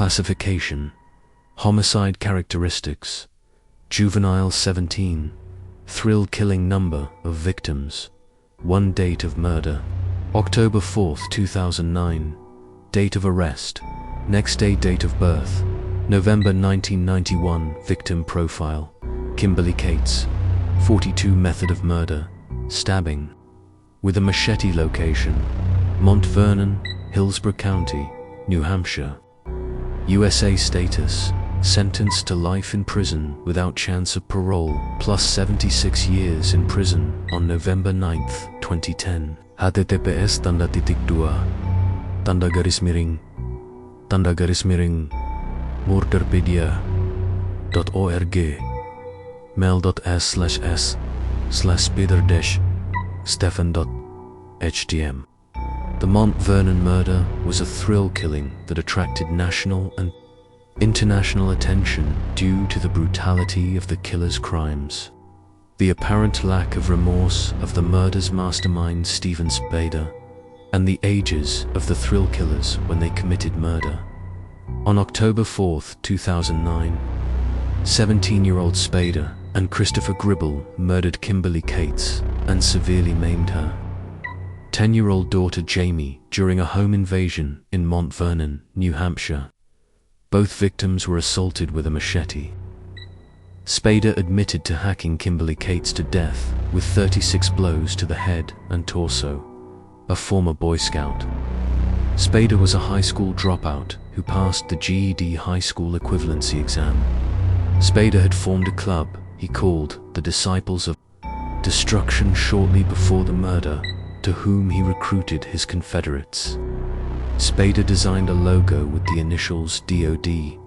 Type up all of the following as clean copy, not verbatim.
Classification: homicide characteristics, juvenile 17, thrill killing number of victims, 1 date of murder, October 4th, 2009, date of arrest, next day date of birth, November 1991, victim profile, Kimberly Cates, 42, method of murder, stabbing, with a machete, location, Mont Vernon, Hillsborough County, New Hampshire. USA status: sentenced to life in prison without chance of parole, plus 76 years in prison on November 9th, 2010. https://murderpedia.org mail.s/s/Spader-Stephen.htm. The Mont Vernon murder was a thrill killing that attracted national and international attention due to the brutality of the killer's crimes, the apparent lack of remorse of the murder's mastermind Steven Spader, and the ages of the thrill killers when they committed murder. On October 4th, 2009, 17-year-old Spader and Christopher Gribble murdered Kimberly Cates and severely maimed her 10-year-old daughter Jamie during a home invasion in Mont Vernon, New Hampshire. Both victims were assaulted with a machete. Spader admitted to hacking Kimberly Cates to death with 36 blows to the head and torso, a former Boy Scout. Spader was a high school dropout who passed the GED high school equivalency exam. Spader had formed a club he called the Disciples of Destruction shortly before the murder, to whom he recruited his Confederates. Spader designed a logo with the initials DOD.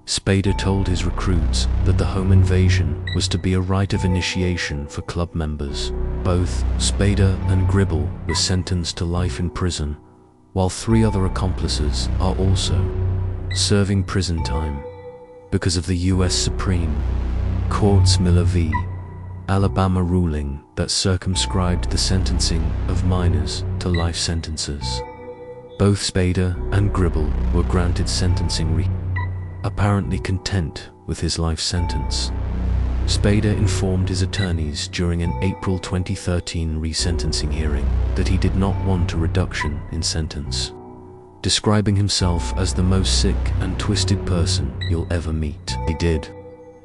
Spader told his recruits that the home invasion was to be a rite of initiation for club members. Both Spader and Gribble were sentenced to life in prison, while 3 other accomplices are also serving prison time because of the U.S. Supreme Court's Miller v. Alabama ruling that circumscribed the sentencing of minors to life sentences. Both Spader and Gribble were granted sentencing apparently content with his life sentence. Spader informed his attorneys during an April 2013 resentencing hearing that he did not want a reduction in sentence, describing himself as the most sick and twisted person you'll ever meet. He did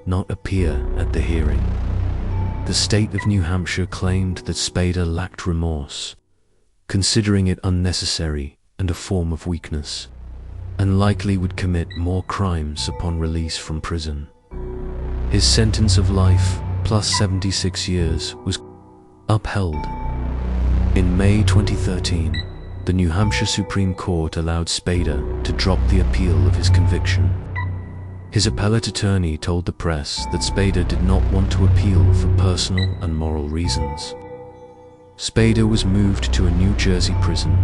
not appear at the hearing. The state of New Hampshire claimed that Spader lacked remorse, considering it unnecessary and a form of weakness, and likely would commit more crimes upon release from prison. His sentence of life plus 76 years was upheld. In May 2013, the New Hampshire Supreme Court allowed Spader to drop the appeal of his conviction. His appellate attorney told the press that Spader did not want to appeal for personal and moral reasons. Spader was moved to a New Jersey prison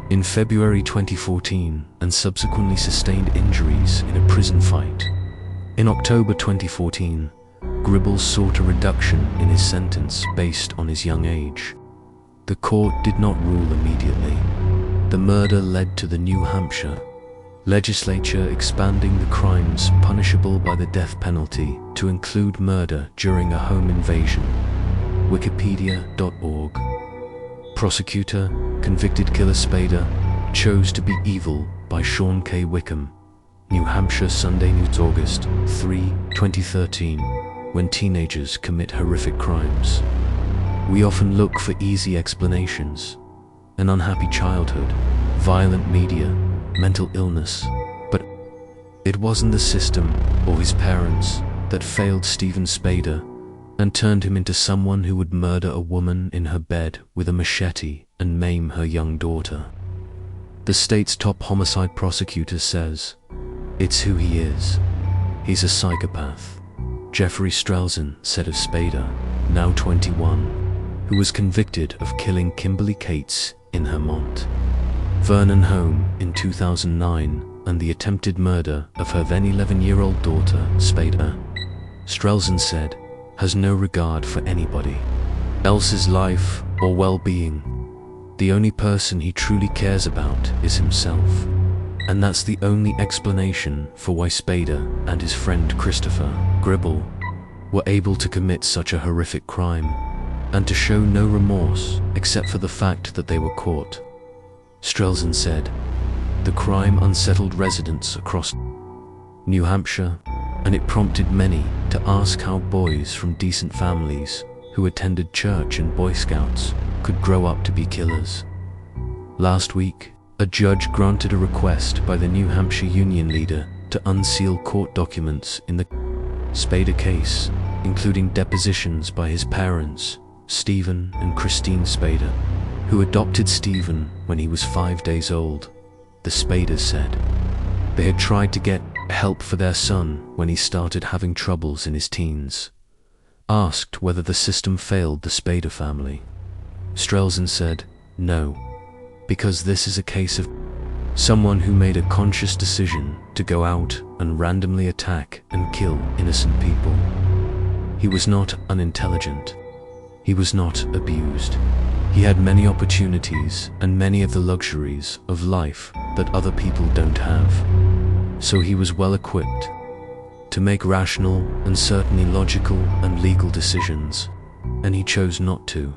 in February 2014 and subsequently sustained injuries in a prison fight. In October 2014, Gribble sought a reduction in his sentence based on his young age. The court did not rule immediately. The murder led to the New Hampshire legislature expanding the crimes punishable by the death penalty to include murder during a home invasion. Wikipedia.org. Prosecutor, convicted killer Spader, chose to be evil by Sean K. Wickham. New Hampshire Sunday News, August 3, 2013. When teenagers commit horrific crimes, we often look for easy explanations. An unhappy childhood, violent media, mental illness. But it wasn't the system or his parents that failed Steven Spader and turned him into someone who would murder a woman in her bed with a machete and maim her young daughter. The state's top homicide prosecutor says, "It's who he is. He's a psychopath." Jeffrey Strelzin said of Spader, now 21, who was convicted of killing Kimberly Cates in her Mont Vernon home in 2009 and the attempted murder of her then 11-year-old daughter, Spader, Strelzin said, has no regard for anybody else's life or well-being. The only person he truly cares about is himself. And that's the only explanation for why Spader and his friend Christopher Gribble were able to commit such a horrific crime, and to show no remorse except for the fact that they were caught. Strelzin said, "The crime unsettled residents across New Hampshire, and it prompted many to ask how boys from decent families who attended church and Boy Scouts could grow up to be killers." Last week, a judge granted a request by the New Hampshire union leader to unseal court documents in the Spader case, including depositions by his parents, Steven and Christine Spader, who adopted Steven when he was 5 days old. The Spaders said they had tried to get help for their son when he started having troubles in his teens. Asked whether the system failed the Spader family, Strelzin said, "No, because this is a case of someone who made a conscious decision to go out and randomly attack and kill innocent people. He was not unintelligent. He was not abused. He had many opportunities and many of the luxuries of life that other people don't have. So he was well equipped to make rational and certainly logical and legal decisions, and he chose not to."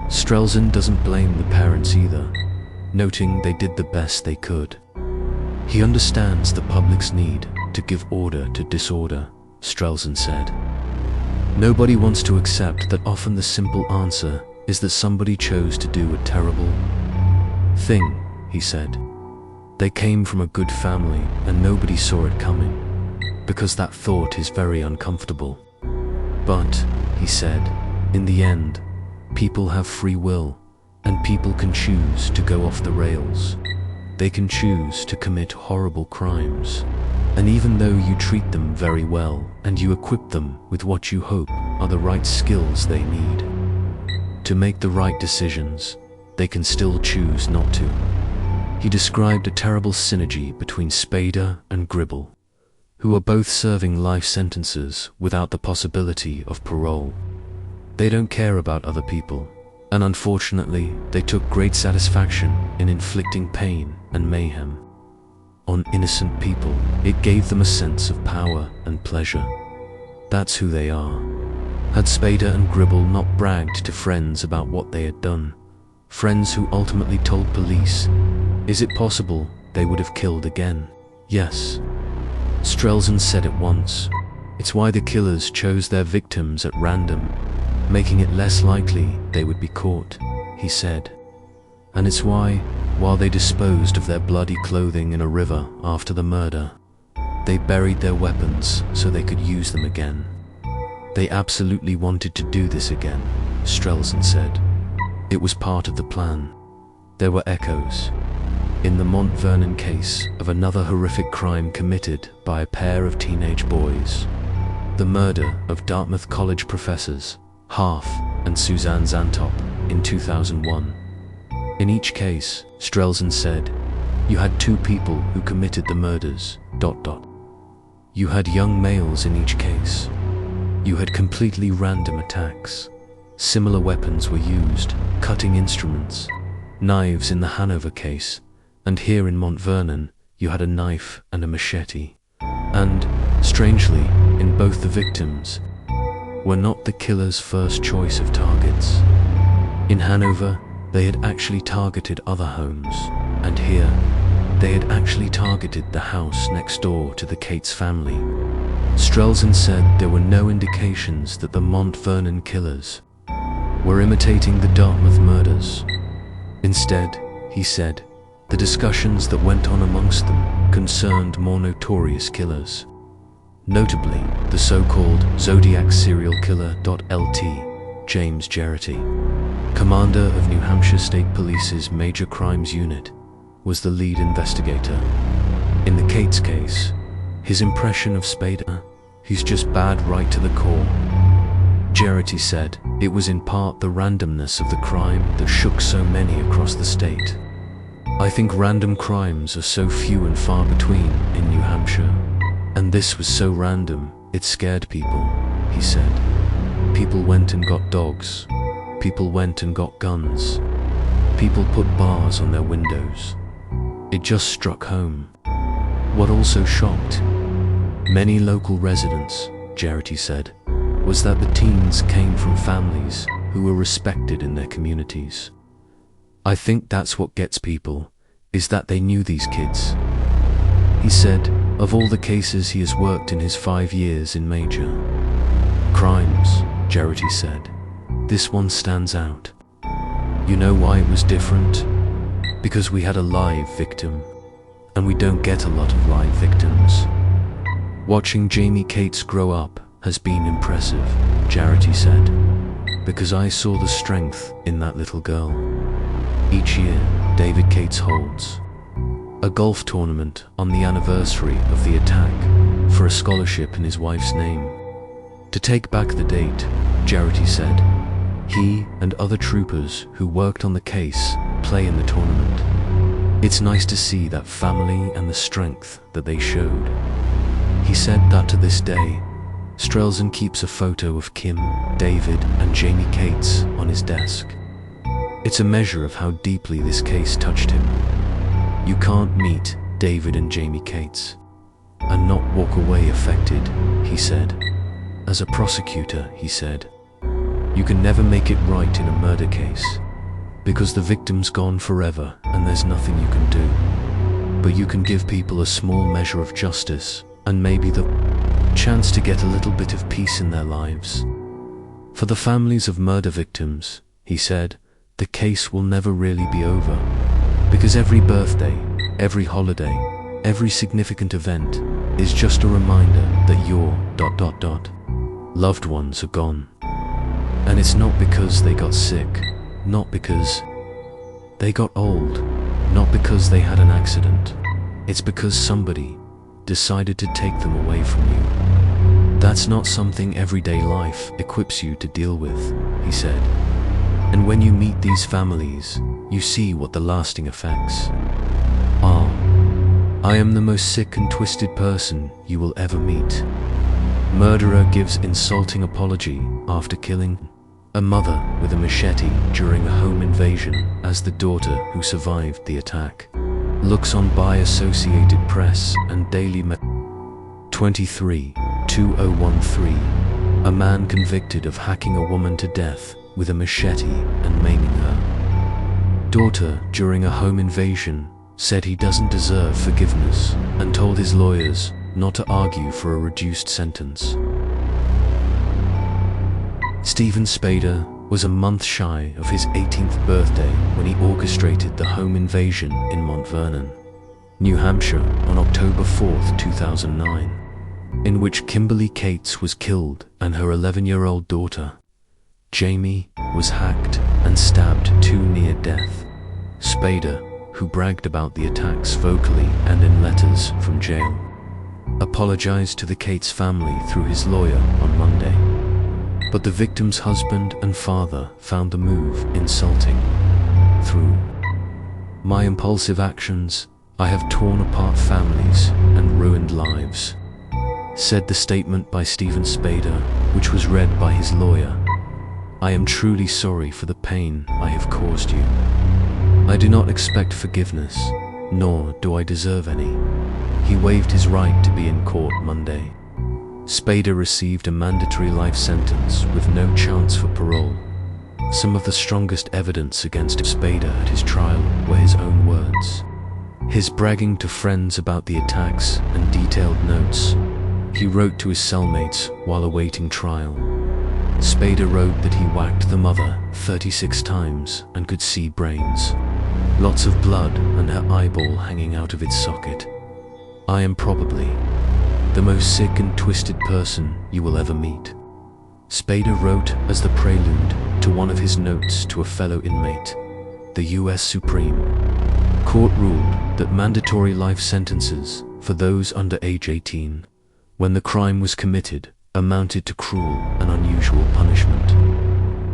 Strelzin doesn't blame the parents either, noting they did the best they could. He understands the public's need to give order to disorder, Strelzin said. Nobody wants to accept that often the simple answer is that somebody chose to do a terrible thing, he said. They came from a good family and nobody saw it coming, because that thought is very uncomfortable. But, he said, in the end, people have free will, and people can choose to go off the rails. They can choose to commit horrible crimes. And even though you treat them very well and you equip them with what you hope are the right skills they need to make the right decisions, they can still choose not to. He described a terrible synergy between Spader and Gribble, who are both serving life sentences without the possibility of parole. They don't care about other people, and unfortunately, they took great satisfaction in inflicting pain and mayhem on innocent people. It gave them a sense of power and pleasure. That's who they are. Had Spader and Gribble not bragged to friends about what they had done, friends who ultimately told police, is it possible they would have killed again? Yes. Strelzin said it once. It's why the killers chose their victims at random, making it less likely they would be caught, he said. And it's why, while they disposed of their bloody clothing in a river after the murder, they buried their weapons so they could use them again. They absolutely wanted to do this again, Strelzin said. It was part of the plan. There were echoes in the Mont Vernon case of another horrific crime committed by a pair of teenage boys. The murder of Dartmouth College professors Half and Suzanne Zantop in 2001. In each case, Strelzin said, you had two people who committed the murders, ... You had young males in each case. You had completely random attacks. Similar weapons were used, cutting instruments, knives in the Hanover case, and here in Mont Vernon, you had a knife and a machete. And, strangely, in both the victims, were not the killer's first choice of targets. In Hanover, they had actually targeted other homes, and here, they had actually targeted the house next door to the Cates family. Strelzin said there were no indications that the Mont Vernon killers were imitating the Dartmouth murders. Instead, he said, the discussions that went on amongst them concerned more notorious killers, notably the so-called Zodiac serial killer. Lt. James Geraghty, commander of New Hampshire State Police's Major Crimes Unit, was the lead investigator. In the Cates case, his impression of Spader, he's just bad right to the core. Geraghty said it was in part the randomness of the crime that shook so many across the state. I think random crimes are so few and far between in New Hampshire, and this was so random, it scared people, he said. People went and got dogs. People went and got guns. People put bars on their windows. It just struck home. What also shocked many local residents, Jarity said, was that the teens came from families who were respected in their communities. I think that's what gets people, is that they knew these kids. He said, of all the cases he has worked in his 5 years in major crimes, Jarity said, this one stands out. You know why it was different? Because we had a live victim, and we don't get a lot of live victims. Watching Jamie Cates grow up has been impressive, Jarity said, because I saw the strength in that little girl. Each year, David Cates holds a golf tournament on the anniversary of the attack for a scholarship in his wife's name. To take back the date, Jarity said, he and other troopers who worked on the case play in the tournament. It's nice to see that family and the strength that they showed. He said that to this day, Strelzin keeps a photo of Kim, David, and Jamie Cates on his desk. It's a measure of how deeply this case touched him. You can't meet David and Jamie Cates and not walk away affected, he said. As a prosecutor, he said, you can never make it right in a murder case because the victim's gone forever and there's nothing you can do. But you can give people a small measure of justice and maybe the chance to get a little bit of peace in their lives. For the families of murder victims, he said, the case will never really be over, because every birthday, every holiday, every significant event is just a reminder that your ... loved ones are gone. And it's not because they got sick, not because they got old, not because they had an accident. It's because somebody decided to take them away from you. That's not something everyday life equips you to deal with, he said. And when you meet these families, you see what the lasting effects are. I am the most sick and twisted person you will ever meet. Murderer gives insulting apology after killing a mother with a machete during a home invasion as the daughter who survived the attack looks on by Associated Press and Daily Mail. 23-2013. A man convicted of hacking a woman to death with a machete and maiming her daughter during a home invasion said he doesn't deserve forgiveness and told his lawyers not to argue for a reduced sentence. Steven Spader was a month shy of his 18th birthday when he orchestrated the home invasion in Mont Vernon, New Hampshire on October 4, 2009, in which Kimberly Cates was killed and her 11-year-old daughter, Jamie, was hacked and stabbed to near death. Spader, who bragged about the attacks vocally and in letters from jail, apologized to the Cates family through his lawyer on Monday. But the victim's husband and father found the move insulting. Through my impulsive actions, I have torn apart families and ruined lives, said the statement by Steven Spader, which was read by his lawyer. I am truly sorry for the pain I have caused you. I do not expect forgiveness, nor do I deserve any. He waived his right to be in court Monday. Spader received a mandatory life sentence with no chance for parole. Some of the strongest evidence against Spader at his trial were his own words. His bragging to friends about the attacks and detailed notes he wrote to his cellmates while awaiting trial. Spader wrote that he whacked the mother 36 times and could see brains, lots of blood and her eyeball hanging out of its socket. I am probably the most sick and twisted person you will ever meet, Spader wrote as the prelude to one of his notes to a fellow inmate. The US Supreme Court ruled that mandatory life sentences for those under age 18, when the crime was committed, amounted to cruel and unusual punishment.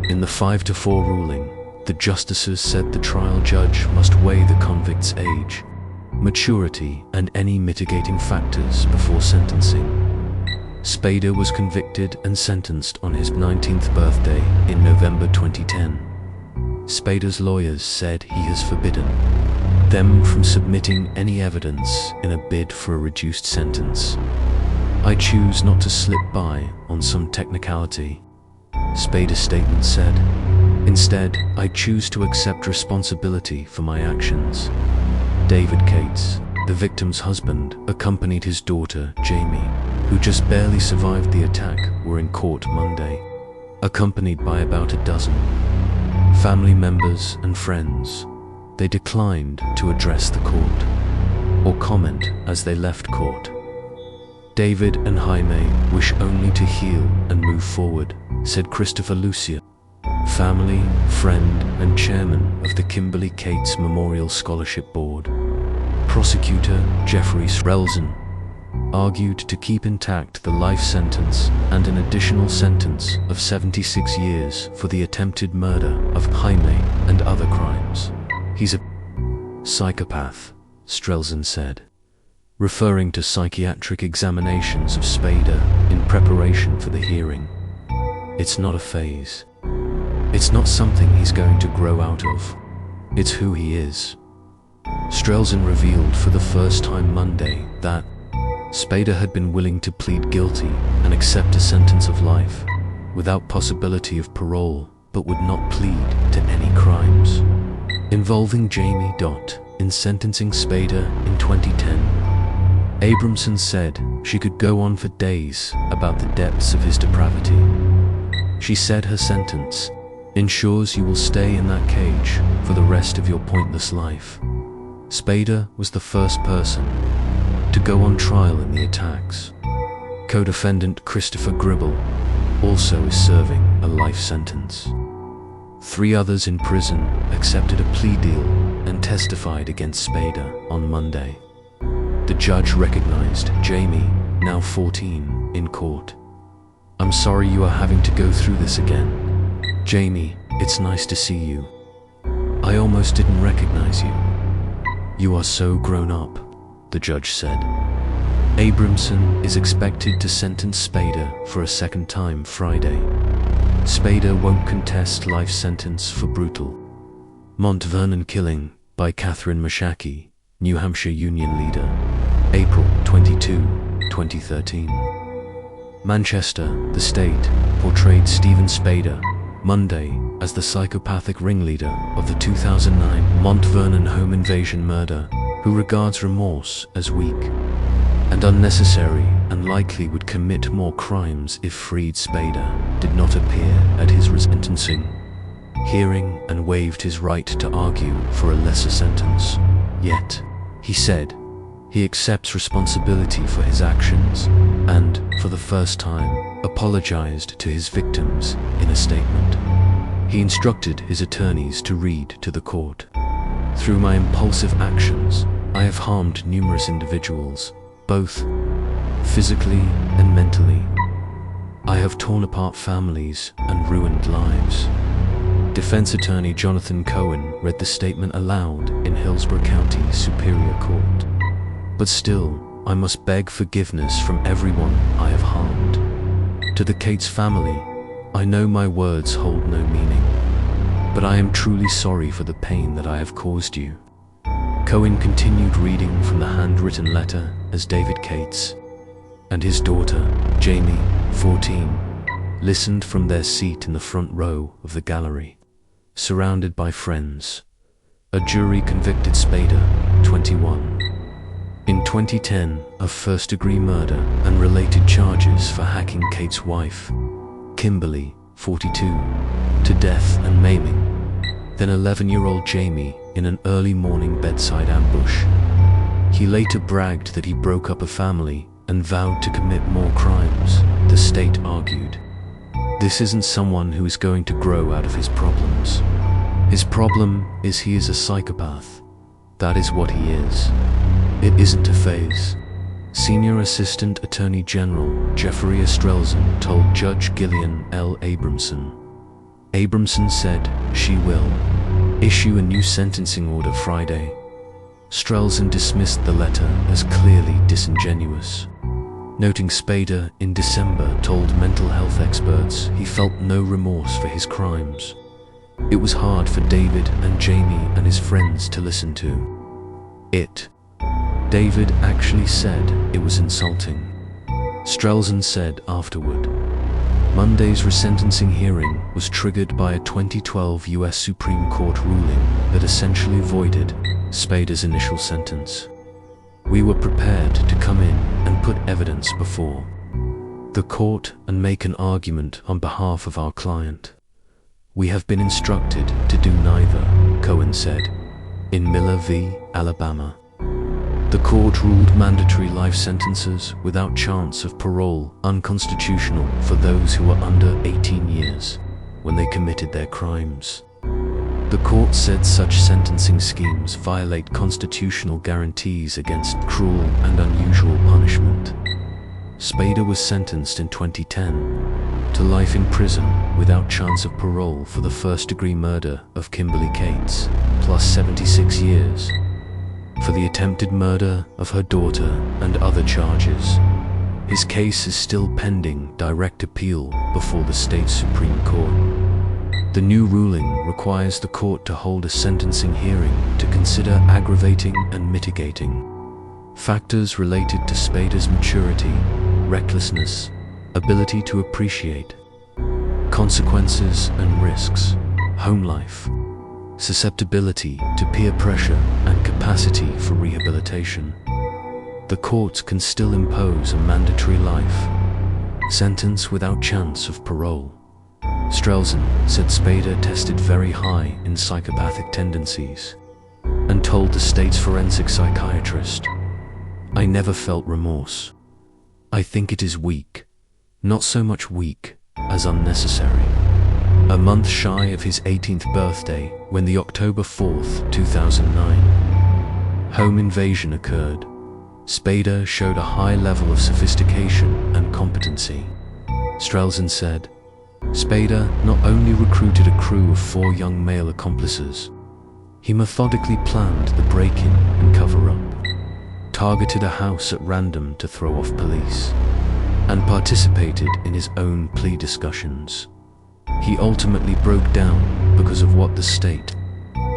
In the 5-4 ruling, the justices said the trial judge must weigh the convict's age, maturity, and any mitigating factors before sentencing. Spader was convicted and sentenced on his 19th birthday in November 2010. Spader's lawyers said he has forbidden them from submitting any evidence in a bid for a reduced sentence. I choose not to slip by on some technicality, Spader's statement said. Instead, I choose to accept responsibility for my actions. David Cates, the victim's husband, accompanied his daughter, Jamie, who just barely survived the attack, were in court Monday, accompanied by about a dozen family members and friends. They declined to address the court or comment as they left court. David and Jaime wish only to heal and move forward, said Christopher Lucia, family, friend, and chairman of the Kimberly Cates Memorial Scholarship Board. Prosecutor Jeffrey Strelzin argued to keep intact the life sentence and an additional sentence of 76 years for the attempted murder of Jaime and other crimes. He's a psychopath, Strelzin said, referring to psychiatric examinations of Spader in preparation for the hearing. It's not a phase. It's not something he's going to grow out of. It's who he is. Strelzin revealed for the first time Monday that Spader had been willing to plead guilty and accept a sentence of life without possibility of parole, but would not plead to any crimes involving Jamie. In sentencing Spader in 2010, Abramson said she could go on for days about the depths of his depravity. She said her sentence ensures you will stay in that cage for the rest of your pointless life. Spader was the first person to go on trial in the attacks. Co-defendant Christopher Gribble also is serving a life sentence. 3 others in prison accepted a plea deal and testified against Spader on Monday. The judge recognized Jamie, now 14, in court. I'm sorry you are having to go through this again. Jamie, it's nice to see you. I almost didn't recognize you. You are so grown up, the judge said. Abramson is expected to sentence Spader for a second time Friday. Spader won't contest life sentence for brutal Mont Vernon killing by Catherine Machete, New Hampshire Union leader, April 22, 2013. Manchester, the state, portrayed Steven Spader Monday as the psychopathic ringleader of the 2009 Mont Vernon home invasion murder, who regards remorse as weak and unnecessary and likely would commit more crimes if freed. Spader did not appear at his sentencing hearing and waived his right to argue for a lesser sentence. Yet, he said, he accepts responsibility for his actions and, for the first time, apologized to his victims in a statement. He instructed his attorneys to read to the court. Through my impulsive actions, I have harmed numerous individuals, both physically and mentally. I have torn apart families and ruined lives. Defense attorney Jonathan Cohen read the statement aloud in Hillsborough County Superior Court. But still, I must beg forgiveness from everyone I have harmed. To the Cates family, I know my words hold no meaning, but I am truly sorry for the pain that I have caused you. Cohen continued reading from the handwritten letter as David Cates and his daughter, Jamie, 14, listened from their seat in the front row of the gallery, surrounded by friends. A jury convicted Spader, 21, in 2010 of first-degree murder and related charges for hacking Cates' wife, Kimberly, 42, to death and maiming, then 11-year-old Jamie in an early morning bedside ambush. He later bragged that he broke up a family and vowed to commit more crimes, the state argued. This isn't someone who is going to grow out of his problems. His problem is he is a psychopath. That is what he is. It isn't a phase. Senior Assistant Attorney General Jeffrey Strelzin told Judge Gillian L. Abramson. Abramson said she will issue a new sentencing order Friday. Strelzin dismissed the letter as clearly disingenuous, noting Spader in December told mental health experts he felt no remorse for his crimes. It was hard for David and Jamie and his friends to listen to. David actually said it was insulting. Strelzin said afterward, Monday's resentencing hearing was triggered by a 2012 US Supreme Court ruling that essentially voided Spader's initial sentence. We were prepared to come in and put evidence before the court and make an argument on behalf of our client. We have been instructed to do neither, Cohen said, in Miller v. Alabama. The court ruled mandatory life sentences without chance of parole unconstitutional for those who were under 18 years when they committed their crimes. The court said such sentencing schemes violate constitutional guarantees against cruel and unusual punishment. Spader was sentenced in 2010 to life in prison without chance of parole for the first-degree murder of Kimberly Cates, plus 76 years for the attempted murder of her daughter and other charges. His case is still pending direct appeal before the state Supreme Court. The new ruling requires the court to hold a sentencing hearing to consider aggravating and mitigating factors related to Spader's maturity, recklessness, ability to appreciate consequences and risks, home life, susceptibility to peer pressure, and capacity for rehabilitation. The court can still impose a mandatory life sentence without chance of parole. Strelzin said Spader tested very high in psychopathic tendencies and told the state's forensic psychiatrist, I never felt remorse. I think it is weak, not so much weak as unnecessary. A month shy of his 18th birthday, when the October 4th, 2009 home invasion occurred, Spader showed a high level of sophistication and competency. Strelzin said, Spader not only recruited a crew of 4 young male accomplices, he methodically planned the break-in and cover-up, targeted a house at random to throw off police, and participated in his own plea discussions. He ultimately broke down because of what the state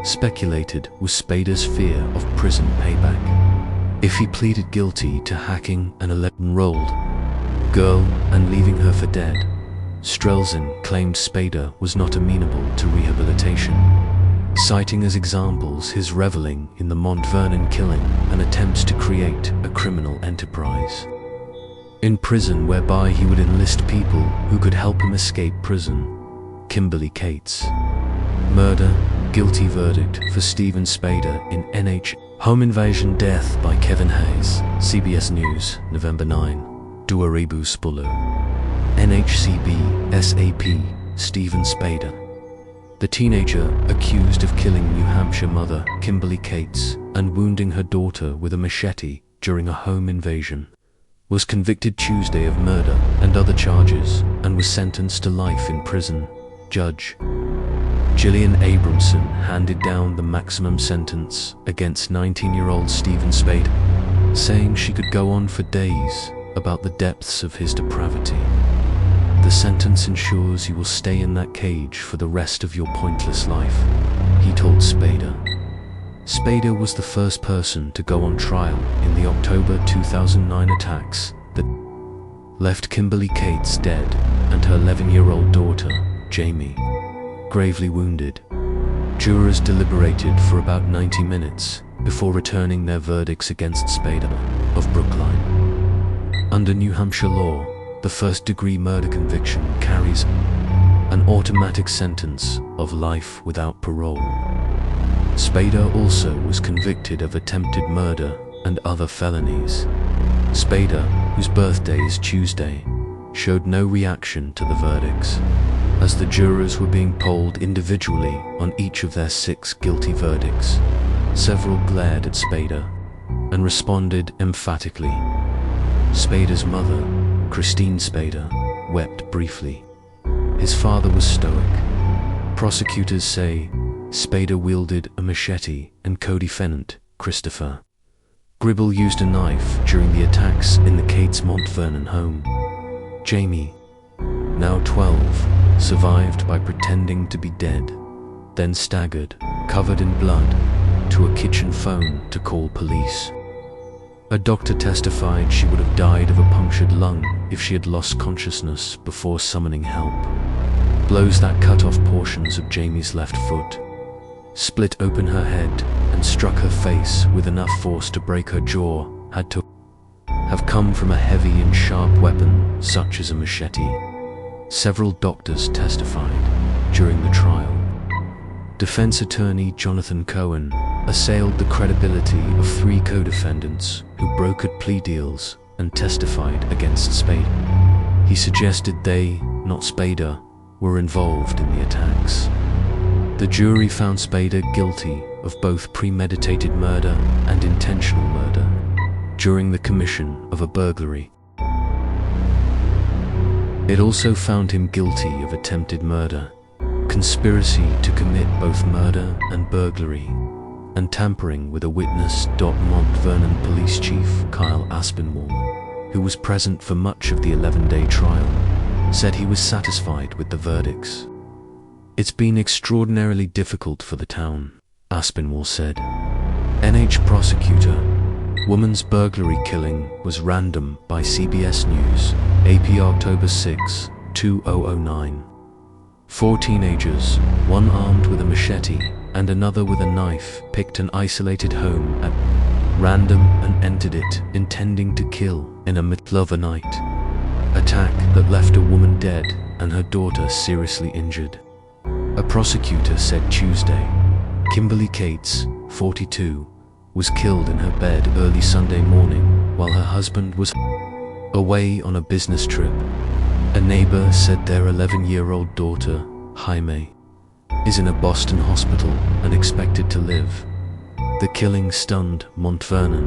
speculated was Spader's fear of prison payback. If he pleaded guilty to hacking an 11-year-old girl and leaving her for dead, Strelzin claimed Spader was not amenable to rehabilitation, citing as examples his reveling in the Mont Vernon killing and attempts to create a criminal enterprise in prison whereby he would enlist people who could help him escape prison. Kimberly Cates murder, guilty verdict for Steven Spader in NH. Home invasion death by Kevin Hayes, CBS News, November 9. 2010. NHCB SAP Steven Spader. The teenager accused of killing New Hampshire mother Kimberly Cates and wounding her daughter with a machete during a home invasion was convicted Tuesday of murder and other charges and was sentenced to life in prison. Judge Gillian Abramson handed down the maximum sentence against 19-year-old Steven Spader, saying she could go on for days about the depths of his depravity. The sentence ensures you will stay in that cage for the rest of your pointless life, he told Spader. Spader was the first person to go on trial in the October 2009 attacks that left Kimberly Cates dead and her 11-year-old daughter, Jamie, gravely wounded. Jurors deliberated for about 90 minutes before returning their verdicts against Spader of Brookline. Under New Hampshire law, the first-degree murder conviction carries an automatic sentence of life without parole. Spader also was convicted of attempted murder and other felonies. Spader, whose birthday is Tuesday, showed no reaction to the verdicts, as the jurors were being polled individually on each of their 6 guilty verdicts. Several glared at Spader and responded emphatically. Spader's mother, Christine Spader, wept briefly. His father was stoic. Prosecutors say Spader wielded a machete and co-defendant, Christopher Gribble, used a knife during the attacks in the Cates Mont Vernon home. Jamie, now 12, survived by pretending to be dead, then staggered, covered in blood, to a kitchen phone to call police. A doctor testified she would have died of a punctured lung if she had lost consciousness before summoning help. Blows that cut off portions of Jamie's left foot, split open her head, and struck her face with enough force to break her jaw had to have come from a heavy and sharp weapon such as a machete. Several doctors testified during the trial. Defense attorney Jonathan Cohen assailed the credibility of 3 co-defendants who brokered plea deals and testified against Spader. He suggested they, not Spader, were involved in the attacks. The jury found Spader guilty of both premeditated murder and intentional murder during the commission of a burglary. It also found him guilty of attempted murder, conspiracy to commit both murder and burglary, and tampering with a witness. Mont Vernon Police Chief Kyle Aspinwall, who was present for much of the 11-day trial, said he was satisfied with the verdicts. "It's been extraordinarily difficult for the town," Aspinwall said. NH prosecutor, woman's burglary killing was random by CBS News, AP October 6, 2009. 4 teenagers, one armed with a machete and another with a knife, picked an isolated home at random and entered it, intending to kill in a middle of the night. Attack that left a woman dead and her daughter seriously injured. A prosecutor said Tuesday, Kimberly Cates, 42, was killed in her bed early Sunday morning while her husband was away on a business trip. A neighbor said their 11-year-old daughter, Jaime, is in a Boston hospital and expected to live. The killing stunned Mont Vernon,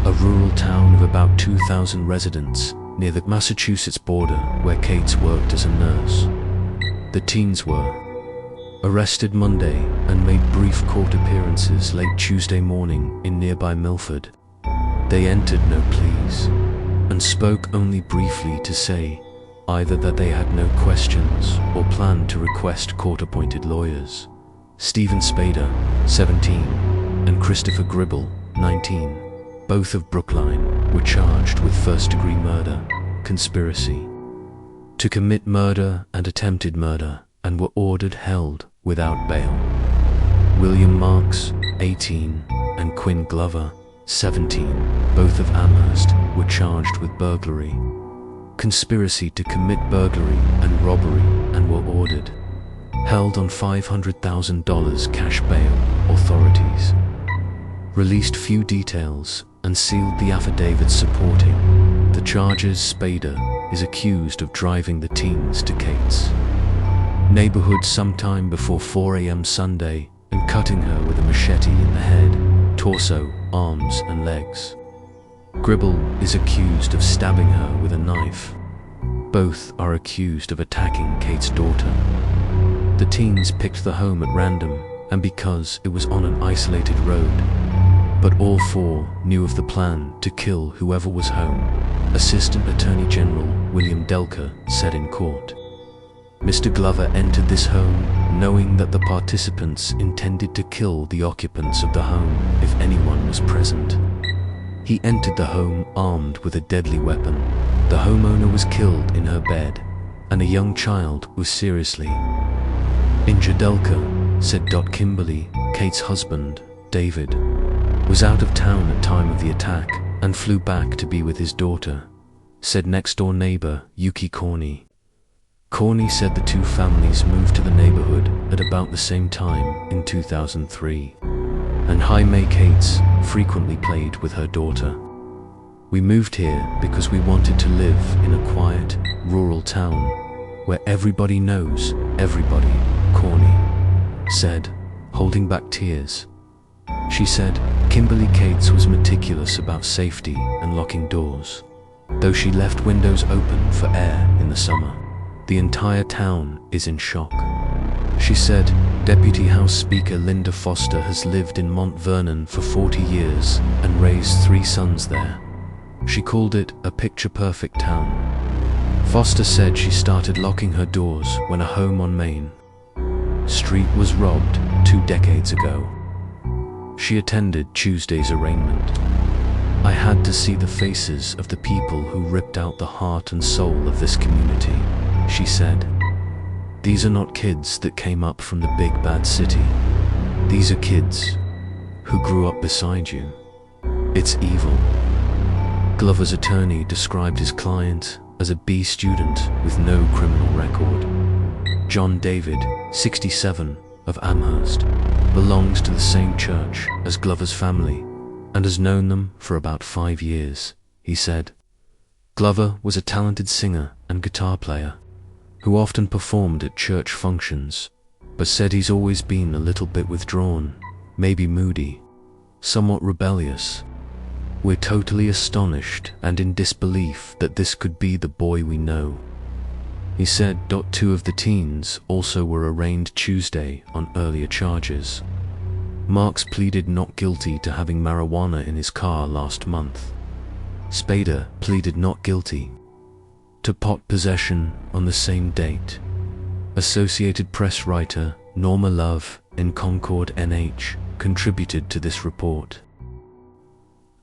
a rural town of about 2,000 residents near the Massachusetts border where Cates worked as a nurse. The teens were arrested Monday and made brief court appearances late Tuesday morning in nearby Milford. They entered no pleas and spoke only briefly to say either that they had no questions or planned to request court-appointed lawyers. Steven Spader, 17, and Christopher Gribble, 19, both of Brookline, were charged with first-degree murder, conspiracy to commit murder and attempted murder, and were ordered held without bail. William Marks, 18, and Quinn Glover, 17, both of Amherst, were charged with burglary, conspiracy to commit burglary and robbery, and were ordered held on $500,000 cash bail. Authorities released few details and sealed the affidavits supporting the charges. Spader is accused of driving the teens to Cates' neighborhood sometime before 4 a.m. Sunday and cutting her with a machete in the head, torso, arms, and legs. Gribble is accused of stabbing her with a knife. Both are accused of attacking Cates' daughter. The teens picked the home at random and because it was on an isolated road, but all 4 knew of the plan to kill whoever was home, Assistant Attorney General William Delker said in court. Mr. Glover entered this home knowing that the participants intended to kill the occupants of the home if anyone was present. He entered the home armed with a deadly weapon. The homeowner was killed in her bed, and a young child was seriously injured. Delker said. Kimberly, Cates' husband, David, was out of town at time of the attack and flew back to be with his daughter, said next-door neighbor Yuki Corney. Corney said the 2 families moved to the neighborhood at about the same time in 2003, and Jaime Cates frequently played with her daughter. "We moved here because we wanted to live in a quiet, rural town where everybody knows everybody," Corney said, holding back tears. She said Kimberly Cates was meticulous about safety and locking doors, though she left windows open for air in the summer. "The entire town is in shock," she said. Deputy House Speaker Linda Foster has lived in Mont Vernon for 40 years and raised 3 sons there. She called it a picture-perfect town. Foster said she started locking her doors when a home on Main Street was robbed 2 decades ago. She attended Tuesday's arraignment. I had to see the faces of the people who ripped out the heart and soul of this community, she said. These are not kids that came up from the big bad city. These are kids who grew up beside you. It's evil. Glover's attorney described his client as a B student with no criminal record. John David, 67, of Amherst, belongs to the same church as Glover's family and has known them for about 5 years, he said. Glover was a talented singer and guitar player who often performed at church functions, but said he's always been a little bit withdrawn, maybe moody, somewhat rebellious. We're totally astonished and in disbelief that this could be the boy we know. He said 2 of the teens also were arraigned Tuesday on earlier charges. Marks pleaded not guilty to having marijuana in his car last month. Spader pleaded not guilty to pot possession on the same date. Associated Press writer Norma Love in Concord, NH, contributed to this report.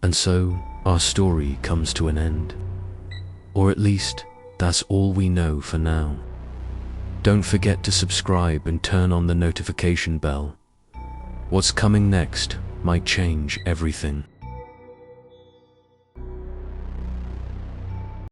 And so, our story comes to an end. Or at least, that's all we know for now. Don't forget to subscribe and turn on the notification bell. What's coming next might change everything.